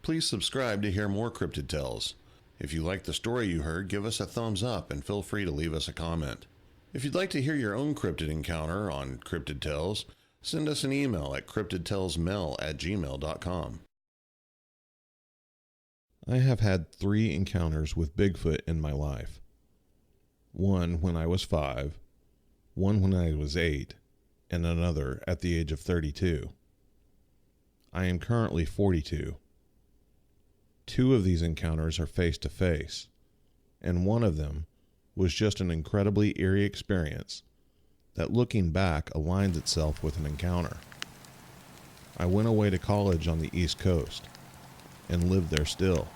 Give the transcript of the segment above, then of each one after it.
Please subscribe to hear more Cryptid Tales. If you like the story you heard, give us a thumbs up and feel free to leave us a comment. If you'd like to hear your own cryptid encounter on Cryptid Tales, send us an email at cryptidtalesmail@gmail.com. I have had 3 encounters with Bigfoot in my life. One when I was 5, one when I was 8, and another at the age of 32. I am currently 42. 2 of these encounters are face-to-face, and one of them was just an incredibly eerie experience that, looking back, aligns itself with an encounter. I went away to college on the East Coast and lived there still.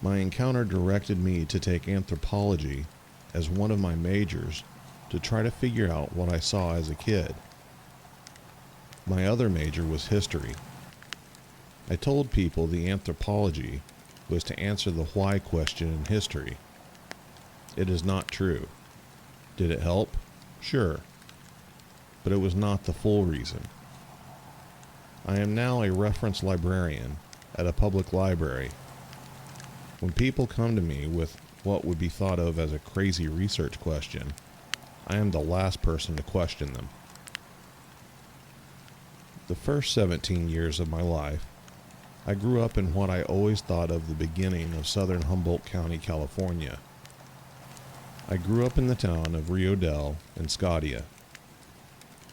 My encounter directed me to take anthropology as one of my majors to try to figure out what I saw as a kid. My other major was history. I told people the anthropology was to answer the why question in history. It is not true. Did it help? Sure. But it was not the full reason. I am now a reference librarian at a public library. When people come to me with what would be thought of as a crazy research question, I am the last person to question them. The first 17 years of my life, I grew up in what I always thought of the beginning of southern Humboldt County, California. I grew up in the town of Rio Dell and Scotia.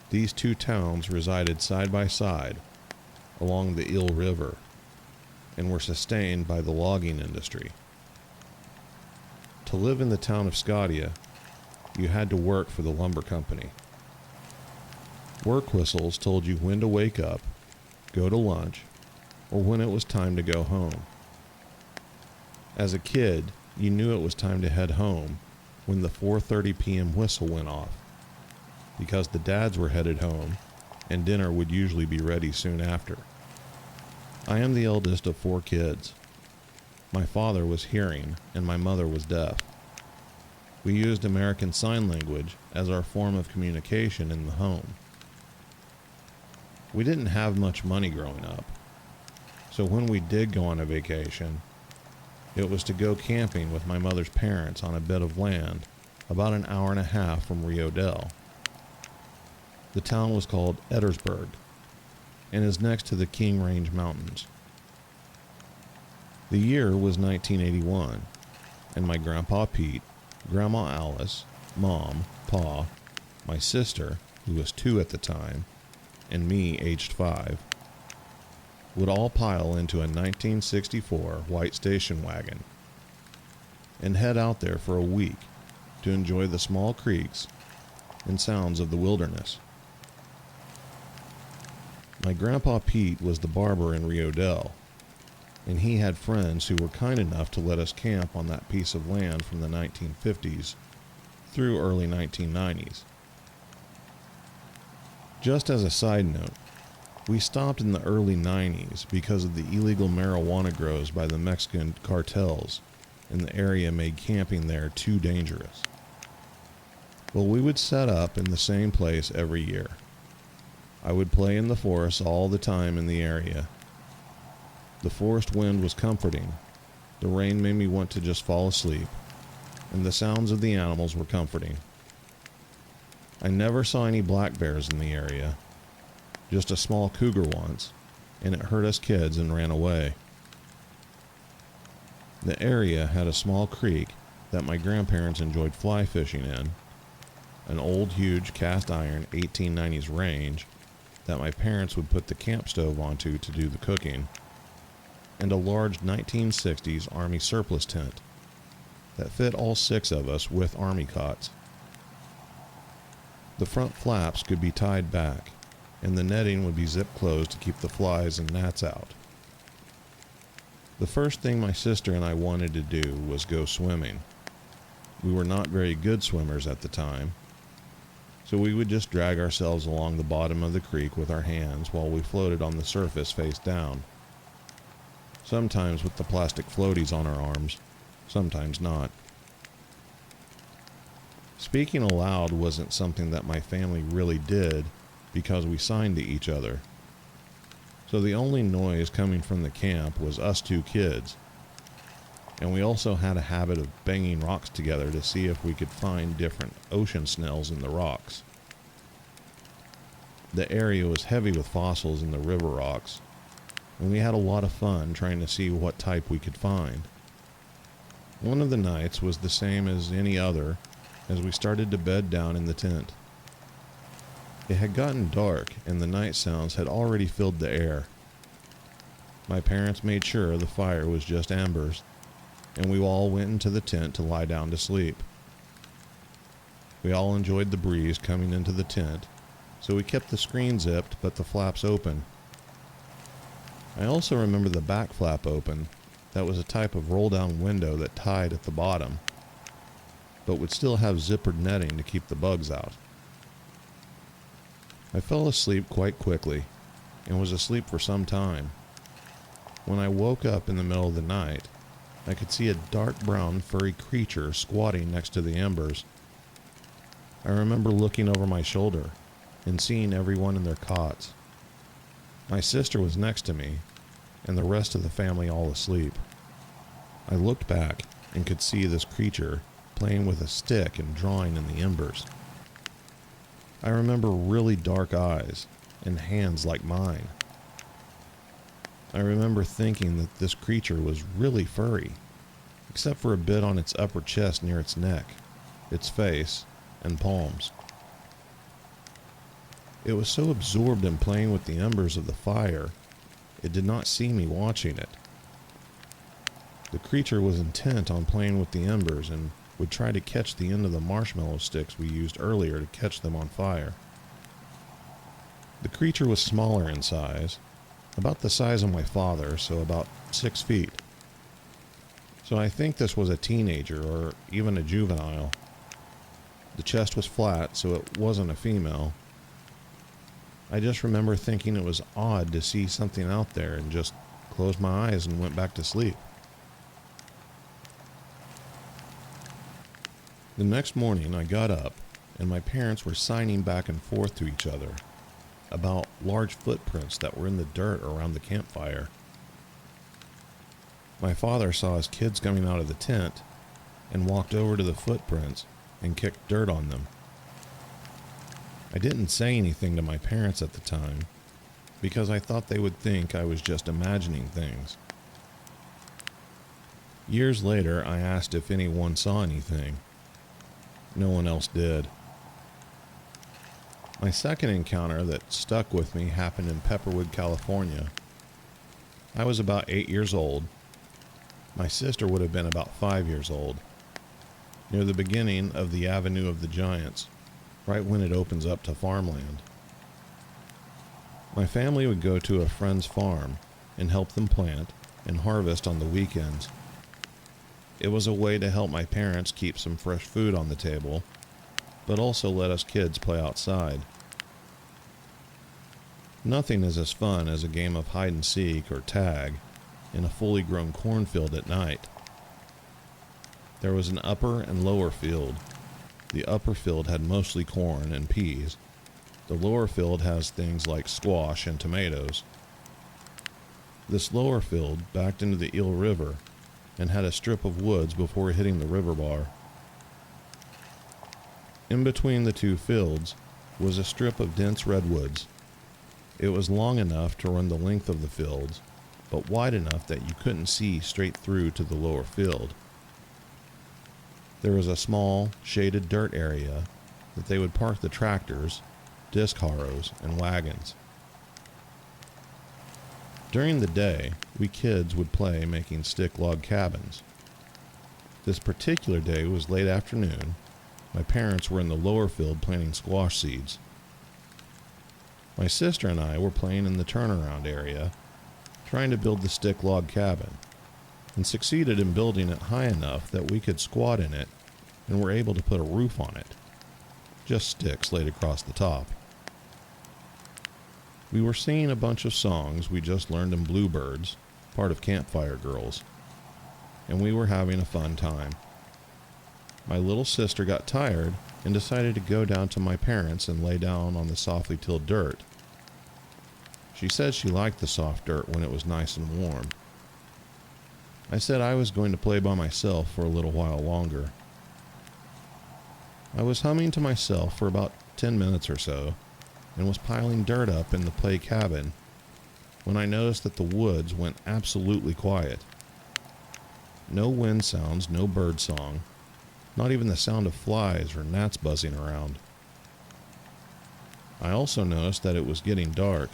These 2 towns resided side by side along the Eel River and were sustained by the logging industry. To live in the town of Scotia, you had to work for the lumber company. Work whistles told you when to wake up, go to lunch, or when it was time to go home. As a kid, you knew it was time to head home when the 4:30 p.m. whistle went off, because the dads were headed home and dinner would usually be ready soon after. I am the eldest of 4 kids. My father was hearing and my mother was deaf. We used American Sign Language as our form of communication in the home. We didn't have much money growing up, so when we did go on a vacation, it was to go camping with my mother's parents on a bit of land about an hour and a half from Rio Dell. The town was called Ettersburg and is next to the King Range Mountains. The year was 1981, and my Grandpa Pete, Grandma Alice, Mom, Pa, my sister, who was 2 at the time, and me, aged 5, would all pile into a 1964 white station wagon and head out there for a week to enjoy the small creeks and sounds of the wilderness. My Grandpa Pete was the barber in Rio Dell, and he had friends who were kind enough to let us camp on that piece of land from the 1950s through early 1990s. Just as a side note, we stopped in the early 90s because of the illegal marijuana grows by the Mexican cartels, and the area made camping there too dangerous. Well, we would set up in the same place every year. I would play in the forest all the time in the area. The forest wind was comforting, the rain made me want to just fall asleep, and the sounds of the animals were comforting. I never saw any black bears in the area, just a small cougar once, and it hurt us kids and ran away. The area had a small creek that my grandparents enjoyed fly fishing in, an old huge cast iron 1890s range that my parents would put the camp stove onto to do the cooking, and a large 1960s Army surplus tent that fit all 6 of us with army cots. The front flaps could be tied back, and the netting would be zipped closed to keep the flies and gnats out. The first thing my sister and I wanted to do was go swimming. We were not very good swimmers at the time, so we would just drag ourselves along the bottom of the creek with our hands while we floated on the surface face down. Sometimes with the plastic floaties on our arms, sometimes not. Speaking aloud wasn't something that my family really did because we signed to each other. So the only noise coming from the camp was us two kids. And we also had a habit of banging rocks together to see if we could find different ocean snails in the rocks. The area was heavy with fossils in the river rocks, and we had a lot of fun trying to see what type we could find. One of the nights was the same as any other as we started to bed down in the tent. It had gotten dark and the night sounds had already filled the air. My parents made sure the fire was just embers, and we all went into the tent to lie down to sleep. We all enjoyed the breeze coming into the tent, so we kept the screen zipped but the flaps open. I also remember the back flap open. That was a type of roll-down window that tied at the bottom, but would still have zippered netting to keep the bugs out. I fell asleep quite quickly, and was asleep for some time. When I woke up in the middle of the night, I could see a dark brown furry creature squatting next to the embers. I remember looking over my shoulder and seeing everyone in their cots. My sister was next to me, and the rest of the family all asleep. I looked back and could see this creature playing with a stick and drawing in the embers. I remember really dark eyes and hands like mine. I remember thinking that this creature was really furry, except for a bit on its upper chest near its neck, its face, and palms. It was so absorbed in playing with the embers of the fire, it did not see me watching it. The creature was intent on playing with the embers and would try to catch the end of the marshmallow sticks we used earlier to catch them on fire. The creature was smaller in size, about the size of my father, so about 6 feet. So I think this was a teenager or even a juvenile. The chest was flat, so it wasn't a female. I just remember thinking it was odd to see something out there and just closed my eyes and went back to sleep. The next morning I got up and my parents were signing back and forth to each other about large footprints that were in the dirt around the campfire. My father saw his kids coming out of the tent and walked over to the footprints and kicked dirt on them. I didn't say anything to my parents at the time because I thought they would think I was just imagining things. Years later, I asked if anyone saw anything. No one else did. My second encounter that stuck with me happened in Pepperwood, California. I was about 8 years old. My sister would have been about 5 years old. Near the beginning of the Avenue of the Giants, right when it opens up to farmland. My family would go to a friend's farm and help them plant and harvest on the weekends. It was a way to help my parents keep some fresh food on the table, but also let us kids play outside. Nothing is as fun as a game of hide and seek or tag in a fully grown cornfield at night. There was an upper and lower field. The upper field had mostly corn and peas. The lower field has things like squash and tomatoes. This lower field backed into the Eel River and had a strip of woods before hitting the river bar. In between the two fields was a strip of dense redwoods. It was long enough to run the length of the fields, but wide enough that you couldn't see straight through to the lower field. There was a small, shaded dirt area that they would park the tractors, disc harrows, and wagons. During the day, we kids would play making stick log cabins. This particular day was late afternoon. My parents were in the lower field planting squash seeds. My sister and I were playing in the turnaround area, trying to build the stick log cabin, and succeeded in building it high enough that we could squat in it and were able to put a roof on it, just sticks laid across the top. We were singing a bunch of songs we just learned in Bluebirds, part of Campfire Girls, and we were having a fun time. My little sister got tired and decided to go down to my parents and lay down on the softly tilled dirt. She said she liked the soft dirt when it was nice and warm. I said I was going to play by myself for a little while longer. I was humming to myself for about 10 minutes or so, and was piling dirt up in the play cabin when I noticed that the woods went absolutely quiet. No wind sounds, no bird song, not even the sound of flies or gnats buzzing around. I also noticed that it was getting dark.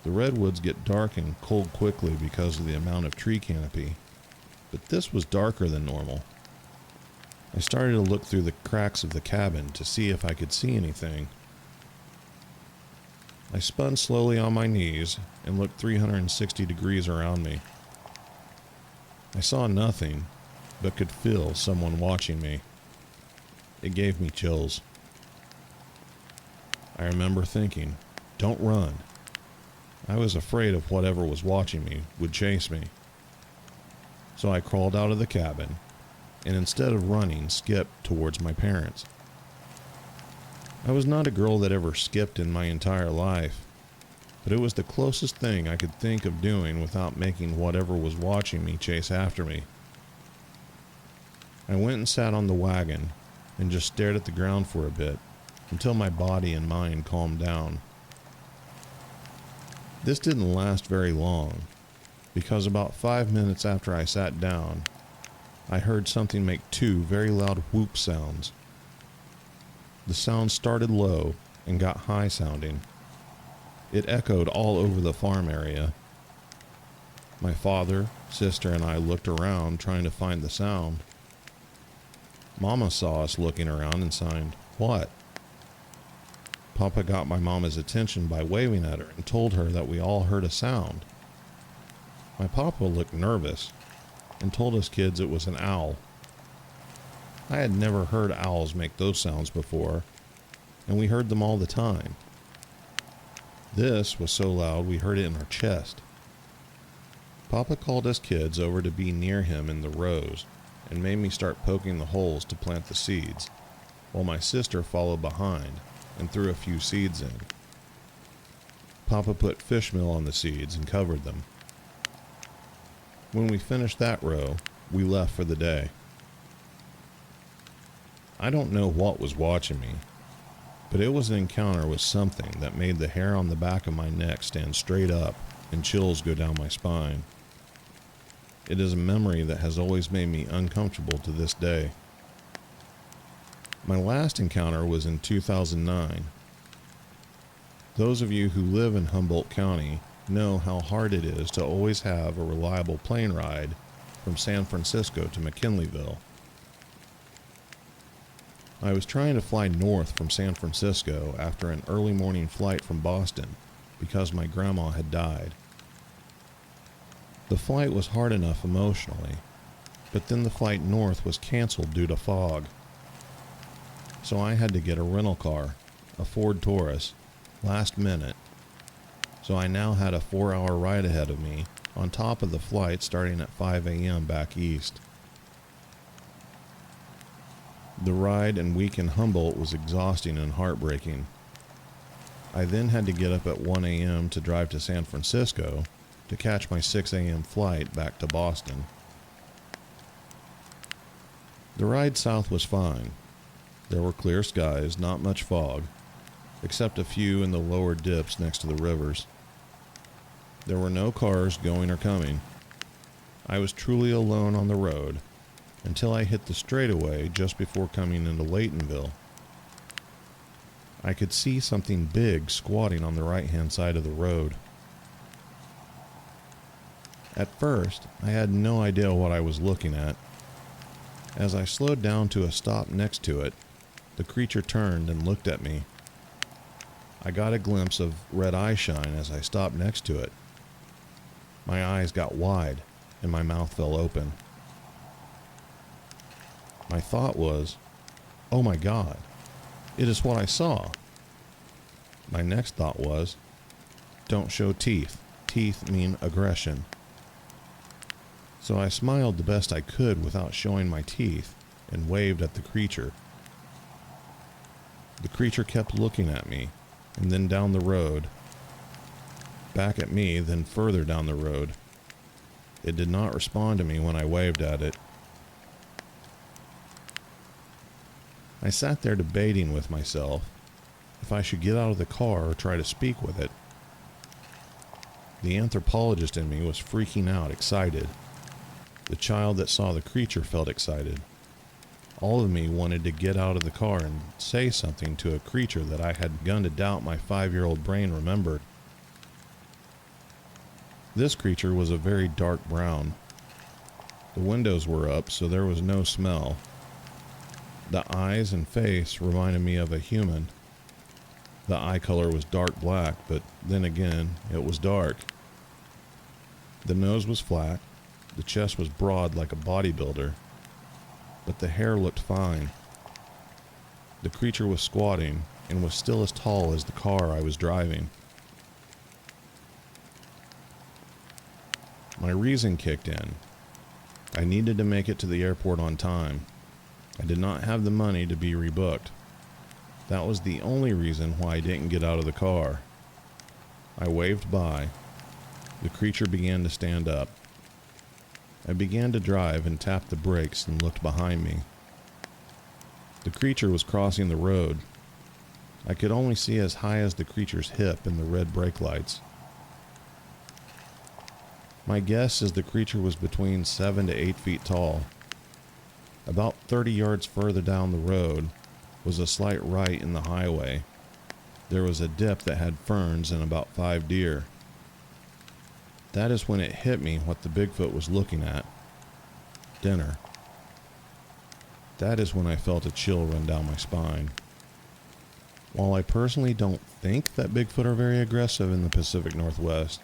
The redwoods get dark and cold quickly because of the amount of tree canopy, but this was darker than normal. I started to look through the cracks of the cabin to see if I could see anything. I spun slowly on my knees and looked 360 degrees around me. I saw nothing, but could feel someone watching me. It gave me chills. I remember thinking, "Don't run." I was afraid of whatever was watching me would chase me. So I crawled out of the cabin, and instead of running, skipped towards my parents. I was not a girl that ever skipped in my entire life, but it was the closest thing I could think of doing without making whatever was watching me chase after me. I went and sat on the wagon and just stared at the ground for a bit until my body and mind calmed down. This didn't last very long, because about 5 minutes after I sat down, I heard something make two very loud whoop sounds. The sound started low and got high sounding. It echoed all over the farm area. My father, sister, and I looked around trying to find the sound. Mama saw us looking around and signed, "What?" Papa got my mama's attention by waving at her and told her that we all heard a sound. My papa looked nervous and told us kids it was an owl. I had never heard owls make those sounds before, and we heard them all the time. This was so loud we heard it in our chest. Papa called us kids over to be near him in the rows and made me start poking the holes to plant the seeds, while my sister followed behind and threw a few seeds in. Papa put fish meal on the seeds and covered them. When we finished that row, we left for the day. I don't know what was watching me, but it was an encounter with something that made the hair on the back of my neck stand straight up and chills go down my spine. It is a memory that has always made me uncomfortable to this day. My last encounter was in 2009. Those of you who live in Humboldt County know how hard it is to always have a reliable plane ride from San Francisco to McKinleyville. I was trying to fly north from San Francisco after an early morning flight from Boston because my grandma had died. The flight was hard enough emotionally, but then the flight north was canceled due to fog. So I had to get a rental car, a Ford Taurus, last minute. So I now had a 4-hour ride ahead of me, on top of the flight starting at 5 a.m. back east. The ride and week in Humboldt was exhausting and heartbreaking. I then had to get up at 1 a.m. to drive to San Francisco to catch my 6 a.m. flight back to Boston. The ride south was fine. There were clear skies, not much fog, except a few in the lower dips next to the rivers. There were no cars going or coming. I was truly alone on the road until I hit the straightaway just before coming into Laytonville. I could see something big squatting on the right-hand side of the road. At first, I had no idea what I was looking at. As I slowed down to a stop next to it, the creature turned and looked at me. I got a glimpse of red eye shine as I stopped next to it. My eyes got wide and my mouth fell open. My thought was, "Oh my God, it is what I saw." My next thought was, "Don't show teeth. Teeth mean aggression." So I smiled the best I could without showing my teeth and waved at the creature. The creature kept looking at me and then down the road. back at me, then further down the road. It did not respond to me when I waved at it. I sat there debating with myself if I should get out of the car or try to speak with it. The anthropologist in me was freaking out, excited. The child that saw the creature felt excited. All of me wanted to get out of the car and say something to a creature that I had begun to doubt my 5-year-old brain remembered. This creature was a very dark brown. The windows were up, so there was no smell. The eyes and face reminded me of a human. The eye color was dark black, but then again, it was dark. The nose was flat, the chest was broad like a bodybuilder, but the hair looked fine. The creature was squatting and was still as tall as the car I was driving. My reason kicked in. I needed to make it to the airport on time. I did not have the money to be rebooked. That was the only reason why I didn't get out of the car. I waved by. The creature began to stand up. I began to drive and tapped the brakes and looked behind me. The creature was crossing the road. I could only see as high as the creature's hip in the red brake lights. My guess is the creature was between 7 to 8 feet tall. About 30 yards further down the road was a slight right in the highway. There was a dip that had ferns and about 5 deer. That is when it hit me what the Bigfoot was looking at. Dinner. That is when I felt a chill run down my spine. While I personally don't think that Bigfoot are very aggressive in the Pacific Northwest,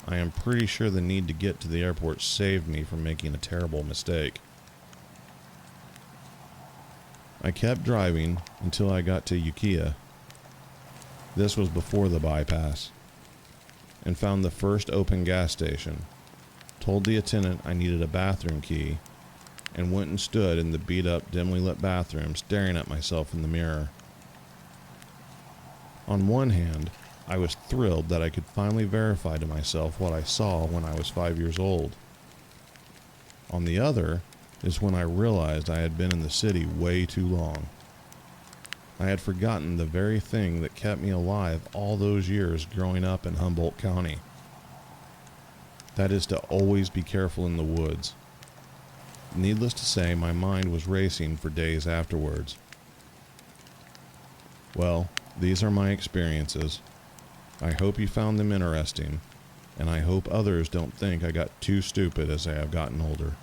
I am pretty sure the need to get to the airport saved me from making a terrible mistake. I kept driving until I got to Ukiah. This was before the bypass, and found the first open gas station. Told the attendant I needed a bathroom key, and went and stood in the beat-up, dimly lit bathroom, staring at myself in the mirror. On one hand, I was thrilled that I could finally verify to myself what I saw when I was 5 years old. On the other is when I realized I had been in the city way too long. I had forgotten the very thing that kept me alive all those years growing up in Humboldt County. That is to always be careful in the woods. Needless to say, my mind was racing for days afterwards. Well, these are my experiences. I hope you found them interesting, and I hope others don't think I got too stupid as I have gotten older.